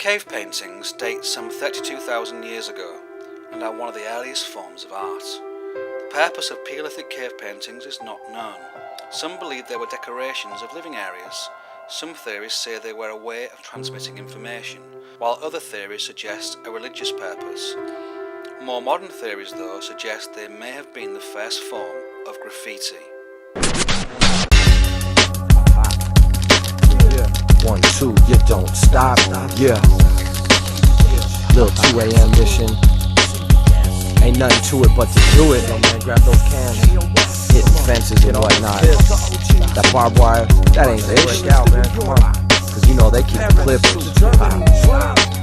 Cave paintings date some 32,000 years ago and are one of the earliest forms of art. The purpose of Paleolithic cave paintings is not known. Some believe they were decorations of living areas. Some theories say they were a way of transmitting information, while other theories suggest a religious purpose. More modern theories, though, suggest they may have been the first form of graffiti. Yeah. 1, 2, you don't stop. Yeah. Little 2 a.m. mission. Ain't nothing to it but to do it. Yo, man, grab those cans. Hitting fences and whatnot. That barbed wire, that ain't the issue. Come on. Cause you know they keep the clippers.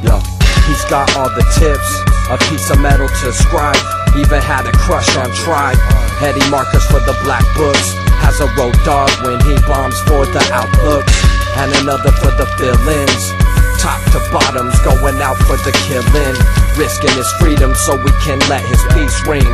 Yo, he's got all the tips. A piece of metal to scribe. Even had a crush on Tribe. Heady markers for the black books. Has a road dog when he bombs for the outlooks. And another for the fill-ins. Top to bottoms, going out for the killing. Risking his freedom so we can let his peace ring.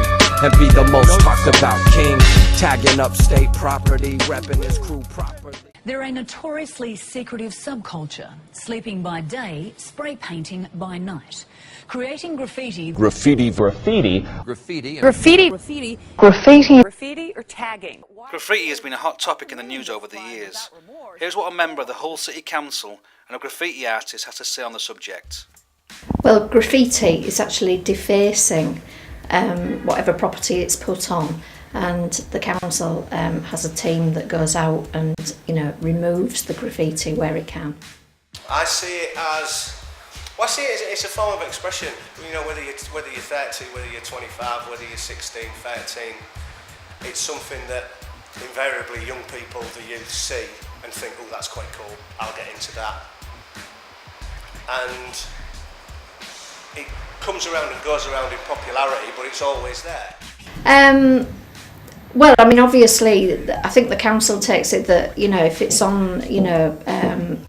And be the most talked about king. Tagging up state property, repping his crew properly. They're a notoriously secretive subculture. Sleeping by day, spray painting by night. Creating graffiti. Graffiti. Graffiti. Graffiti. Graffiti. Graffiti. Graffiti. Graffiti or tagging. Graffiti has been a hot topic in the news over the years. Here's what a member of the Hull City Council and a graffiti artist has to say on the subject. Well, graffiti is actually defacing whatever property it's put on, and the council has a team that goes out and removes the graffiti where it can. I see it as it's a form of expression. Whether you're 30, whether you're 25, whether you're 16, 13, it's something that invariably young people, the youth, see and think, oh, that's quite cool, I'll get into that. And it comes around and goes around in popularity, but it's always there. Well, I mean, obviously, I think the council takes it that, if it's on,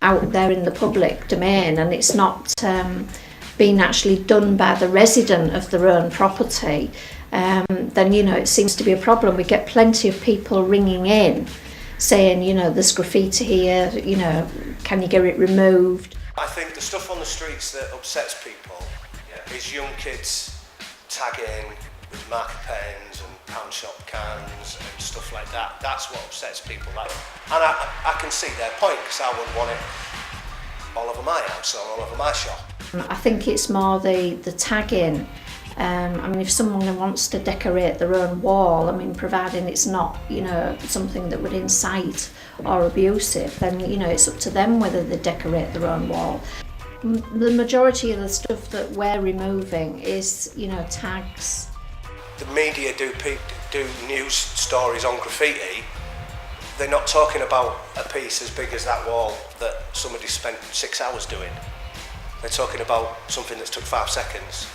out there in the public domain and it's not being actually done by the resident of their own property, then, it seems to be a problem. We get plenty of people ringing in saying, there's graffiti here, can you get it removed? I think the stuff on the streets that upsets people is young kids tagging with marker pens and pound shop cans and stuff like that. That's what upsets people. And I can see their point, because I wouldn't want it all over my house or all over my shop. I think it's more the tagging. If someone wants to decorate their own wall, providing it's not, something that would incite or abusive, then, it's up to them whether they decorate their own wall. The majority of the stuff that we're removing is, tags. The media do news stories on graffiti. They're not talking about a piece as big as that wall that somebody spent 6 hours doing. They're talking about something that's took 5 seconds,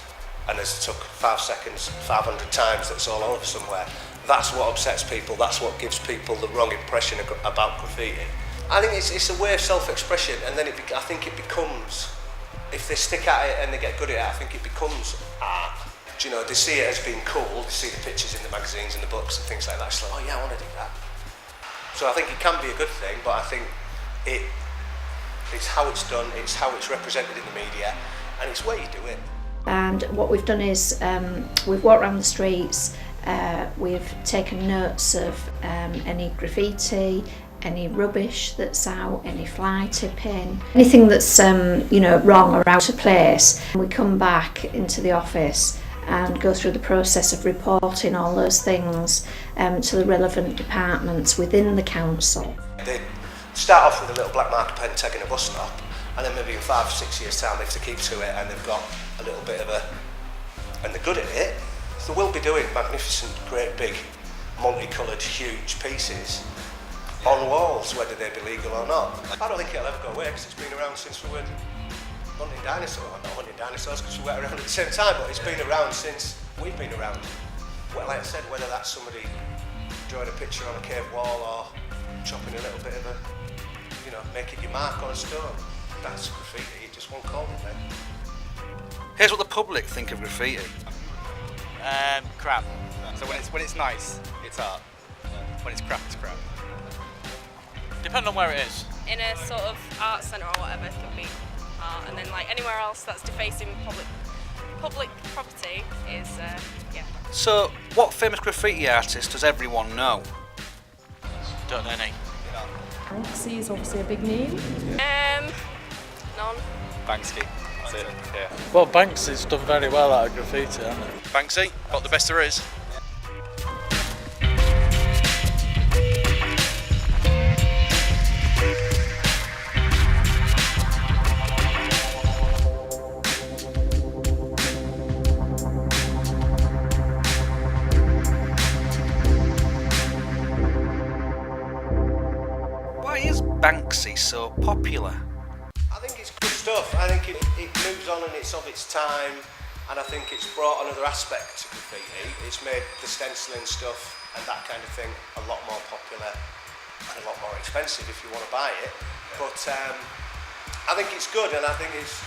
and has took 5 seconds 500 times, that's all over somewhere. That's what upsets people, that's what gives people the wrong impression about graffiti. I think it's a way of self-expression, and then I think it becomes, if they stick at it and they get good at it, I think it becomes art. They see it as being cool, they see the pictures in the magazines and the books and things like that, it's like, oh yeah, I want to do that. So I think it can be a good thing, but I think it's how it's done, it's how it's represented in the media, and it's where you do it. And what we've done is we've walked around the streets, we've taken notes of any graffiti, any rubbish that's out, any fly tipping, anything that's wrong or out of place. We come back into the office and go through the process of reporting all those things to the relevant departments within the council. They start off with a little black marker pen tagging a bus stop, and then maybe in 5 or 6 years' time they have to keep to it, and they've got a little bit of and they're good at it. They will be doing magnificent, great big, multicoloured, huge pieces on walls, whether they be legal or not. I don't think it'll ever go away, because it's been around since we were hunting dinosaurs. Well, not hunting dinosaurs because we were around at the same time, but it's been around since we've been around. Well, like I said, whether that's somebody drawing a picture on a cave wall or chopping a little bit of making your mark on a stone, that's graffiti. You just won't call it then. Here's what the public think of graffiti. Crap. So when it's nice, it's art. When it's crap, it's crap. Depending on where it is. In a sort of art centre or whatever, it can be art, and then like anywhere else that's defacing public property is yeah. So, what famous graffiti artist does everyone know? Don't know any. Banksy is obviously a big name. None. Banksy. That's it. Yeah. Well, Banksy's done very well out of graffiti, hasn't he? Banksy, got the best there is. Why is Banksy so popular? I think it's good stuff. I think it moves on and it's of its time, and I think it's brought another aspect to graffiti. It's made the stenciling stuff and that kind of thing a lot more popular and a lot more expensive if you want to buy it. But I think it's good, and I think it's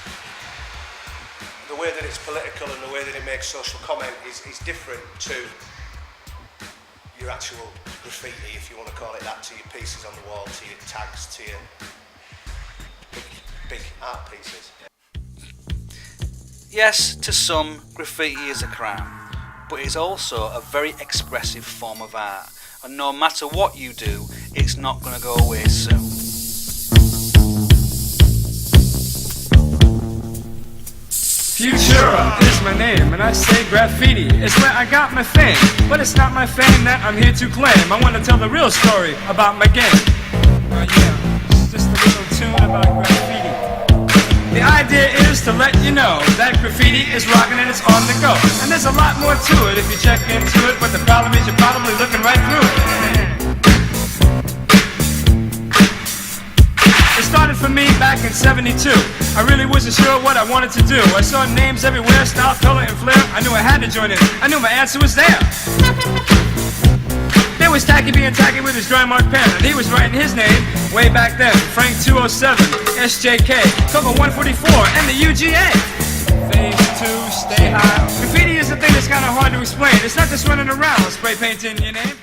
the way that it's political and the way that it makes social comment is different to your actual graffiti, if you want to call it that, to your pieces on the wall, to your tags, to your big art pieces. Yes, to some, graffiti is a crime, but it's also a very expressive form of art, and no matter what you do, it's not going to go away soon. Futura is my name, and I say graffiti is where I got my fame. But it's not my fame that I'm here to claim. I want to tell the real story about my game. Yeah, it's just a little tune about graffiti. The idea is to let you know that graffiti is rocking and it's on the go. And there's a lot more to it if you check into it, but the problem is you're probably looking right through it. It started for me back in '72. I really wasn't sure what I wanted to do. I saw names everywhere, style, color, and flair. I knew I had to join in. I knew my answer was there. There was Tacky being tacky with his dry mark pen, and he was writing his name way back then. Frank 207, SJK, Coco 144, and the UGA. Phase 2, stay high. Graffiti is a thing that's kind of hard to explain. It's not just running around spray painting your name.